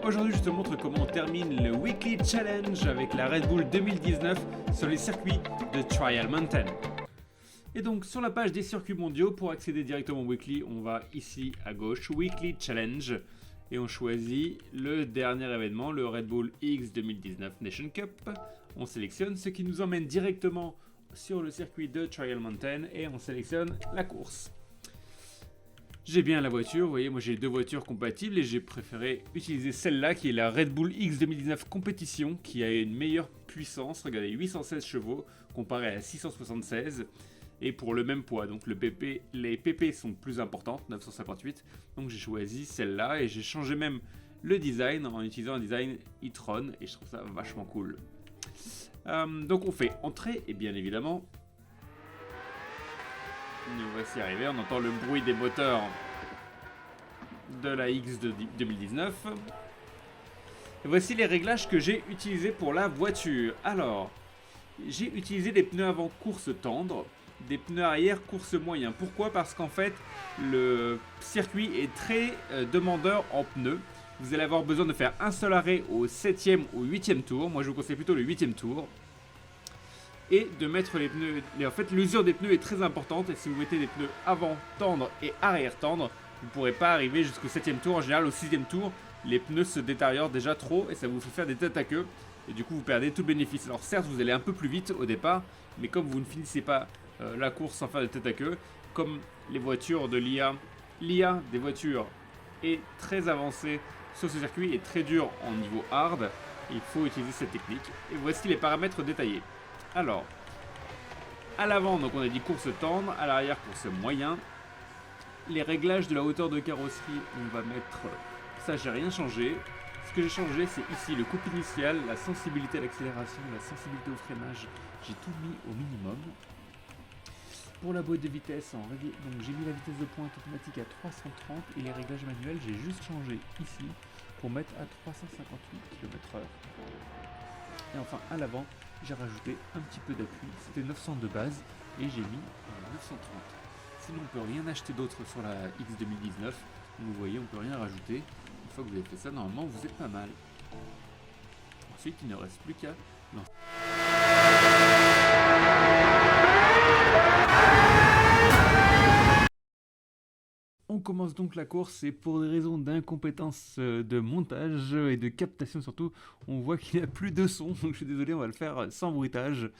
Aujourd'hui, je te montre comment on termine le Weekly Challenge avec la Red Bull 2019 sur les circuits de Trial Mountain. Et donc, sur la page des circuits mondiaux, pour accéder directement au Weekly, on va ici à gauche, Weekly Challenge, et on choisit le dernier événement, le Red Bull X 2019 Nation Cup. On sélectionne ce qui nous emmène directement sur le circuit de Trial Mountain et on sélectionne la course. J'ai bien la voiture, vous voyez, moi j'ai deux voitures compatibles et j'ai préféré utiliser celle-là qui est la Red Bull X 2019 Compétition qui a une meilleure puissance, regardez 816 chevaux comparé à 676 et pour le même poids, donc les PP sont plus importantes, 958, donc j'ai choisi celle-là et j'ai changé même le design en utilisant un design e-tron et je trouve ça vachement cool. Donc on fait entrée et bien évidemment nous voici arrivés, on entend le bruit des moteurs de la X de 2019. Et voici les réglages que j'ai utilisés pour la voiture. Alors, j'ai utilisé des pneus avant course tendre, des pneus arrière course moyen. Pourquoi? Parce qu'en fait, le circuit est très demandeur en pneus. Vous allez avoir besoin de faire un seul arrêt au 7e ou 8e tour. Moi, je vous conseille plutôt le 8e tour. Et de mettre les pneus. En fait, l'usure des pneus est très importante. Et si vous mettez des pneus avant tendre et arrière tendre, vous ne pourrez pas arriver jusqu'au 7e tour. En général, au 6e tour, les pneus se détériorent déjà trop et ça vous fait faire des têtes à queue. Et du coup, vous perdez tout le bénéfice. Alors, certes, vous allez un peu plus vite au départ, mais comme vous ne finissez pas la course sans faire de tête à queue, comme les voitures de l'IA des voitures est très avancée sur ce circuit et très dur en niveau hard, il faut utiliser cette technique. Et voici les paramètres détaillés. Alors, à l'avant, donc on a dit course tendre, à l'arrière course moyen. Les réglages de la hauteur de carrosserie, on va mettre, ça j'ai rien changé. Ce que j'ai changé, c'est ici le couple initial, la sensibilité à l'accélération, la sensibilité au freinage. J'ai tout mis au minimum. Pour la boîte de vitesse, donc j'ai mis la vitesse de pointe automatique à 330 et les réglages manuels, j'ai juste changé ici pour mettre à 358 km/h. Et enfin, à l'avant, j'ai rajouté un petit peu d'appui, c'était 900 de base et j'ai mis 930. Sinon, on peut rien acheter d'autre sur la X 2019. Vous voyez, on peut rien rajouter. Une fois que vous avez fait ça, normalement, vous êtes pas mal. Ensuite, il ne reste plus qu'à lancer. On commence donc la course et pour des raisons d'incompétence de montage et de captation surtout, on voit qu'il n'y a plus de son, donc je suis désolé, on va le faire sans bruitage.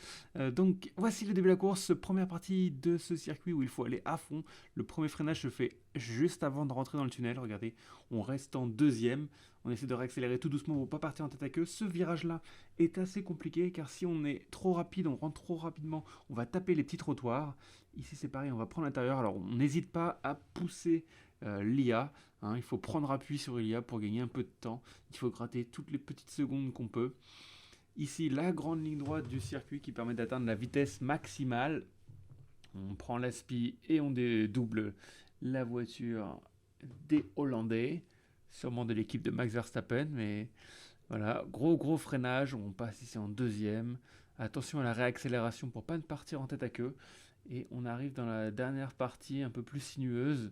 Donc voici le début de la course, première partie de ce circuit où il faut aller à fond. Le premier freinage se fait juste avant de rentrer dans le tunnel, regardez, on reste en deuxième, on essaie de réaccélérer tout doucement pour ne pas partir en tête à queue. Ce virage-là est assez compliqué car si on est trop rapide, on rentre trop rapidement, on va taper les petits trottoirs. Ici c'est pareil, on va prendre l'intérieur, alors on n'hésite pas à pousser l'IA, il faut prendre appui sur l'IA pour gagner un peu de temps, il faut gratter toutes les petites secondes qu'on peut. Ici la grande ligne droite du circuit qui permet d'atteindre la vitesse maximale, on prend l'aspi et on dédouble la voiture des Hollandais, sûrement de l'équipe de Max Verstappen, mais voilà, gros freinage, on passe ici en deuxième, attention à la réaccélération pour pas partir en tête à queue. Et on arrive dans la dernière partie un peu plus sinueuse.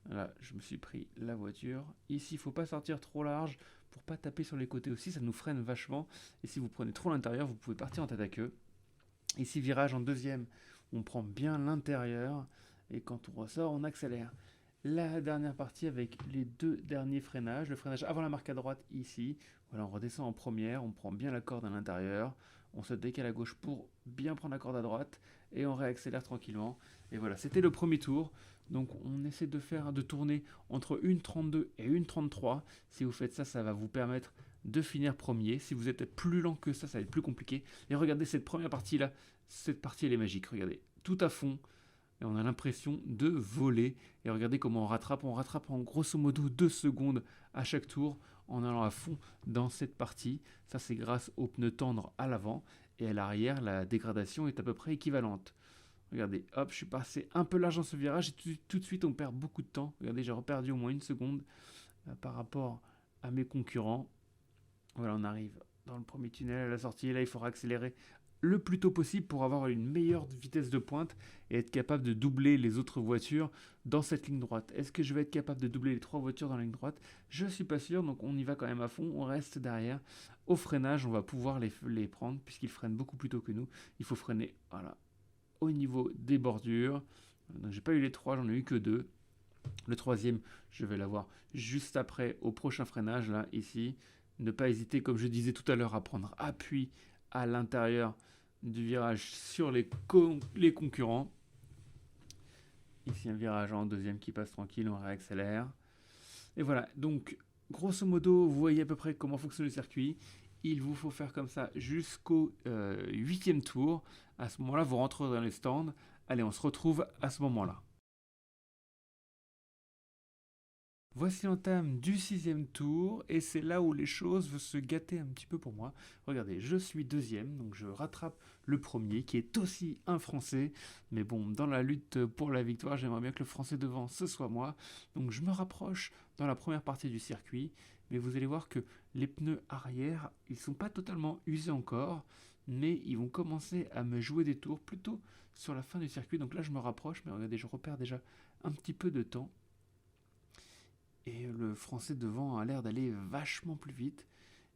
Voilà, je me suis pris la voiture. Ici, il ne faut pas sortir trop large pour pas taper sur les côtés aussi, ça nous freine vachement. Et si vous prenez trop l'intérieur, vous pouvez partir en tête à queue. Ici, virage en deuxième, on prend bien l'intérieur. Et quand on ressort, on accélère. La dernière partie avec les deux derniers freinages. Le freinage avant la marque à droite ici. Voilà, on redescend en première, on prend bien la corde à l'intérieur. On se décale à gauche pour bien prendre la corde à droite et on réaccélère tranquillement. Et voilà, c'était le premier tour. Donc on essaie de tourner entre 1,32 et 1,33. Si vous faites ça, ça va vous permettre de finir premier. Si vous êtes plus lent que ça va être plus compliqué. Et regardez cette première partie-là. Cette partie, elle est magique. Regardez, tout à fond. Et on a l'impression de voler. Et regardez comment on rattrape. On rattrape en grosso modo 2 secondes à chaque tour en allant à fond dans cette partie. Ça, c'est grâce aux pneus tendres à l'avant. Et à l'arrière, la dégradation est à peu près équivalente. Regardez, hop, je suis passé un peu large dans ce virage et tout de suite, on perd beaucoup de temps. Regardez, j'ai reperdu au moins 1 seconde par rapport à mes concurrents. Voilà, on arrive dans le premier tunnel à la sortie. Là, il faudra accélérer le plus tôt possible pour avoir une meilleure vitesse de pointe et être capable de doubler les autres voitures dans cette ligne droite. Est-ce que je vais être capable de doubler les 3 voitures dans la ligne droite? Je suis pas sûr, donc on y va quand même à fond, on reste derrière. Au freinage, on va pouvoir les prendre puisqu'ils freinent beaucoup plus tôt que nous. Il faut freiner, voilà, au niveau des bordures. Donc j'ai pas eu les 3, j'en ai eu que 2. Le troisième, je vais l'avoir juste après au prochain freinage, là, ici. Ne pas hésiter, comme je disais tout à l'heure, à prendre appui à l'intérieur du virage sur les concurrents. Ici, un virage en deuxième qui passe tranquille, on réaccélère. Et voilà, donc, grosso modo, vous voyez à peu près comment fonctionne le circuit. Il vous faut faire comme ça jusqu'au 8e tour. À ce moment-là, vous rentrez dans les stands. Allez, on se retrouve à ce moment-là. Voici l'entame du 6e tour et c'est là où les choses vont se gâter un petit peu pour moi. Regardez, je suis deuxième, donc je rattrape le premier qui est aussi un Français. Mais bon, dans la lutte pour la victoire, j'aimerais bien que le Français devant, ce soit moi. Donc je me rapproche dans la première partie du circuit. Mais vous allez voir que les pneus arrière, ils sont pas totalement usés encore. Mais ils vont commencer à me jouer des tours plutôt sur la fin du circuit. Donc là, je me rapproche, mais regardez, je repère déjà un petit peu de temps. Et le français devant a l'air d'aller vachement plus vite.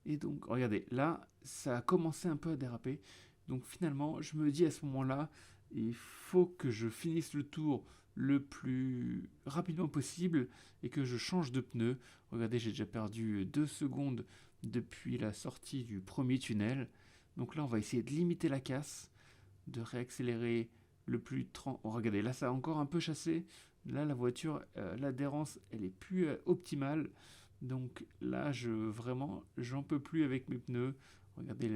Et donc, regardez, là, ça a commencé un peu à déraper. Donc finalement, je me dis à ce moment-là, il faut que je finisse le tour le plus rapidement possible et que je change de pneu. Regardez, j'ai déjà perdu 2 secondes depuis la sortie du premier tunnel. Donc là, on va essayer de limiter la casse, de réaccélérer le plus... Oh, regardez, là, ça a encore un peu chassé. Là, la voiture, l'adhérence, elle est plus optimale. Donc là, vraiment, j'en peux plus avec mes pneus. Regardez,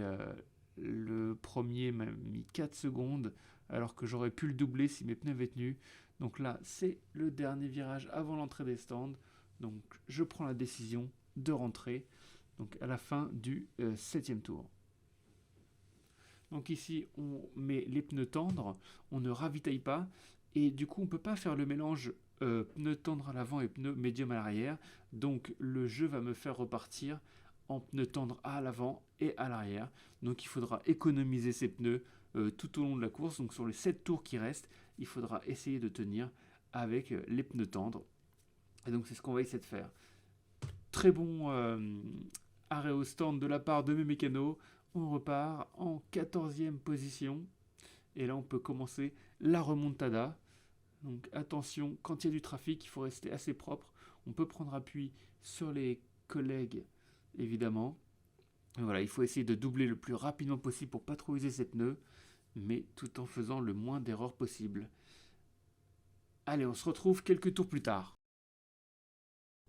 le premier m'a mis 4 secondes, alors que j'aurais pu le doubler si mes pneus avaient tenu. Donc là, c'est le dernier virage avant l'entrée des stands. Donc je prends la décision de rentrer. Donc à la fin du 7e tour. Donc ici, on met les pneus tendres, on ne ravitaille pas, et du coup, on ne peut pas faire le mélange pneus tendres à l'avant et pneus médium à l'arrière. Donc le jeu va me faire repartir en pneus tendres à l'avant et à l'arrière. Donc il faudra économiser ces pneus tout au long de la course. Donc sur les 7 tours qui restent, il faudra essayer de tenir avec les pneus tendres. Et donc c'est ce qu'on va essayer de faire. Très bon arrêt au stand de la part de mes mécanos. On repart en 14e position. Et là, on peut commencer la remontada. Donc attention, quand il y a du trafic, il faut rester assez propre. On peut prendre appui sur les collègues, évidemment. Et voilà, il faut essayer de doubler le plus rapidement possible pour pas trop user ses pneus, mais tout en faisant le moins d'erreurs possible. Allez, on se retrouve quelques tours plus tard.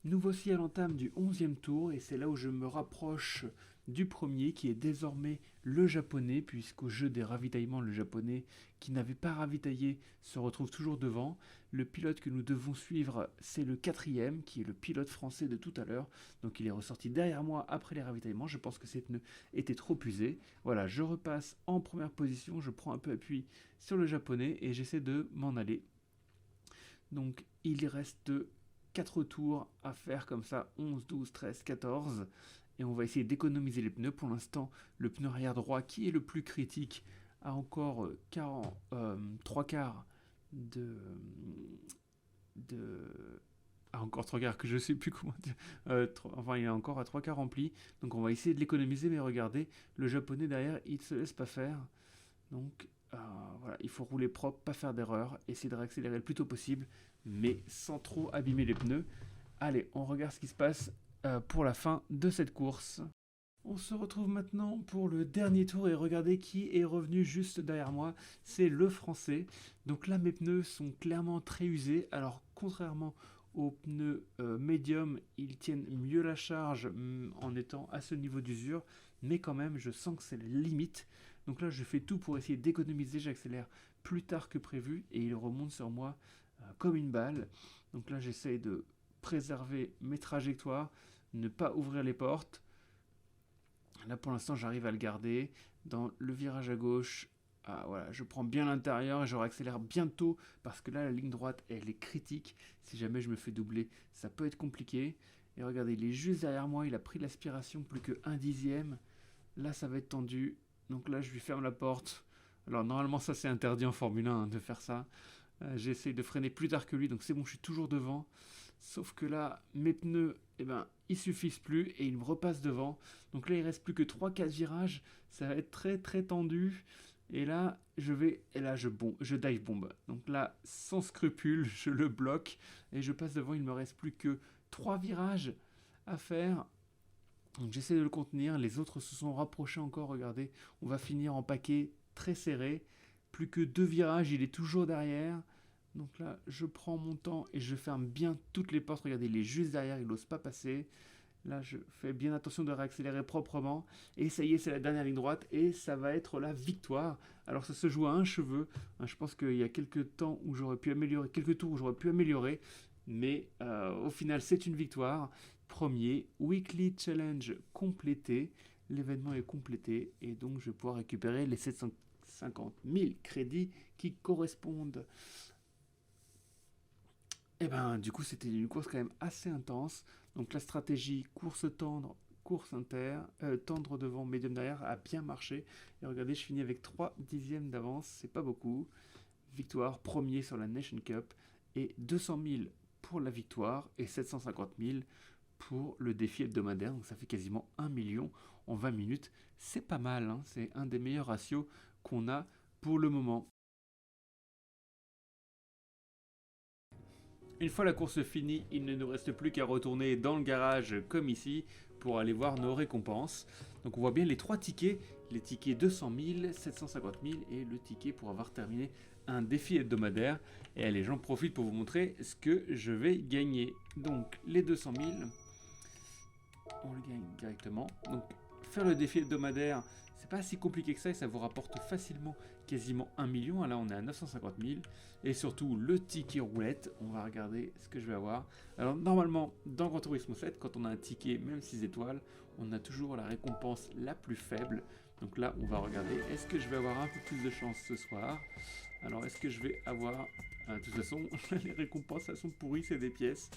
Nous voici à l'entame du 11e tour et c'est là où je me rapproche du premier qui est désormais le japonais, puisqu'au jeu des ravitaillements, le japonais qui n'avait pas ravitaillé se retrouve toujours devant. Le pilote que nous devons suivre, c'est le 4e, qui est le pilote français de tout à l'heure. Donc il est ressorti derrière moi après les ravitaillements. Je pense que ses pneus étaient trop usés. Voilà, je repasse en première position, je prends un peu appui sur le japonais et j'essaie de m'en aller. Donc il reste 4 tours à faire comme ça, 11, 12, 13, 14. Et on va essayer d'économiser les pneus. Pour l'instant, le pneu arrière droit, qui est le plus critique, a encore 3 quarts de encore 3 quarts que je sais plus comment dire. Enfin, il est encore à 3 quarts rempli. Donc on va essayer de l'économiser. Mais regardez, le japonais derrière, il ne se laisse pas faire. Donc voilà, il faut rouler propre, pas faire d'erreur, essayer de réaccélérer le plus tôt possible, mais sans trop abîmer les pneus. Allez, on regarde ce qui se passe pour la fin de cette course. On se retrouve maintenant pour le dernier tour et regardez qui est revenu juste derrière moi, c'est le français. Donc là mes pneus sont clairement très usés, alors contrairement aux pneus médium, ils tiennent mieux la charge en étant à ce niveau d'usure, mais quand même je sens que c'est la limite. Donc là je fais tout pour essayer d'économiser, j'accélère plus tard que prévu et il remonte sur moi comme une balle. Donc là j'essaye de préserver mes trajectoires, ne pas ouvrir les portes. Là pour l'instant j'arrive à le garder. Dans le virage à gauche, voilà, je prends bien l'intérieur et je réaccélère bientôt parce que là la ligne droite elle est critique. Si jamais je me fais doubler, ça peut être compliqué. Et regardez, il est juste derrière moi, il a pris l'aspiration plus que 1/10. Là ça va être tendu. Donc là, je lui ferme la porte. Alors normalement, ça c'est interdit en Formule 1 hein, de faire ça. J'essaye de freiner plus tard que lui, donc c'est bon, je suis toujours devant. Sauf que là, mes pneus, eh ben, ils suffisent plus et ils me repassent devant. Donc là, il reste plus que 3-4 virages. Ça va être très très tendu. Et là, je dive bomb. Donc là, sans scrupule, je le bloque et je passe devant. Il me reste plus que 3 virages à faire. Donc j'essaie de le contenir. Les autres se sont rapprochés encore. Regardez, on va finir en paquet très serré. Plus que 2 virages, il est toujours derrière. Donc là, je prends mon temps et je ferme bien toutes les portes. Regardez, il est juste derrière, il n'ose pas passer. Là, je fais bien attention de réaccélérer proprement. Et ça y est, c'est la dernière ligne droite. Et ça va être la victoire. Alors, ça se joue à un cheveu. Je pense qu'il y a quelques temps où j'aurais pu améliorer, quelques tours où j'aurais pu améliorer. Mais au final, c'est une victoire. Premier Weekly Challenge complété. L'événement est complété. Et donc, je vais pouvoir récupérer les 750 000 crédits qui correspondent. Et ben, du coup, c'était une course quand même assez intense. Donc, la stratégie course tendre, course inter, tendre devant, médium derrière a bien marché. Et regardez, je finis avec 3 dixièmes d'avance, c'est pas beaucoup. Victoire, premier sur la Nation Cup. Et 200 000 pour la victoire et 750 000 pour le défi hebdomadaire. Donc, ça fait quasiment 1 million en 20 minutes. C'est pas mal, hein, c'est un des meilleurs ratios qu'on a pour le moment. Une fois la course finie, il ne nous reste plus qu'à retourner dans le garage comme ici pour aller voir nos récompenses. Donc on voit bien les 3 tickets, les tickets 200 000, 750 000 et le ticket pour avoir terminé un défi hebdomadaire. Et allez, j'en profite pour vous montrer ce que je vais gagner. Donc les 200 000, on le gagne directement. Donc faire le défi hebdomadaire, c'est pas si compliqué que ça et ça vous rapporte facilement quasiment 1 million. Là, on est à 950 000. Et surtout, le ticket roulette. On va regarder ce que je vais avoir. Alors, normalement, dans Gran Turismo 7, quand on a un ticket, même 6 étoiles, on a toujours la récompense la plus faible. Donc là, on va regarder. Est-ce que je vais avoir un peu plus de chance ce soir? Alors, est-ce que je vais avoir... de toute façon, les récompenses, elles sont pourries, c'est des pièces.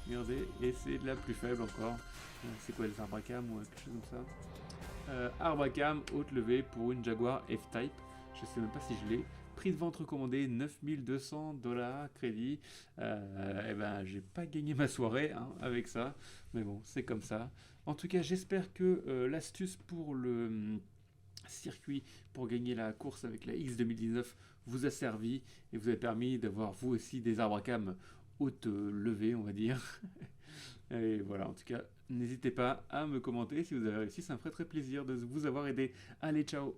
Regardez, et c'est de la plus faible encore. C'est quoi, les Arbracam ou quelque chose comme ça? Arbracam, haute levée pour une Jaguar F-Type. Je sais même pas si je l'ai. Prix de vente recommandé 9200 $ crédit. Et ben, j'ai pas gagné ma soirée hein, avec ça. Mais bon, c'est comme ça. En tout cas, j'espère que l'astuce pour le circuit pour gagner la course avec la X 2019 vous a servi et vous a permis d'avoir vous aussi des arbres à cam haute levée, on va dire. Et voilà, en tout cas, n'hésitez pas à me commenter si vous avez réussi, ça me ferait très plaisir de vous avoir aidé. Allez, ciao!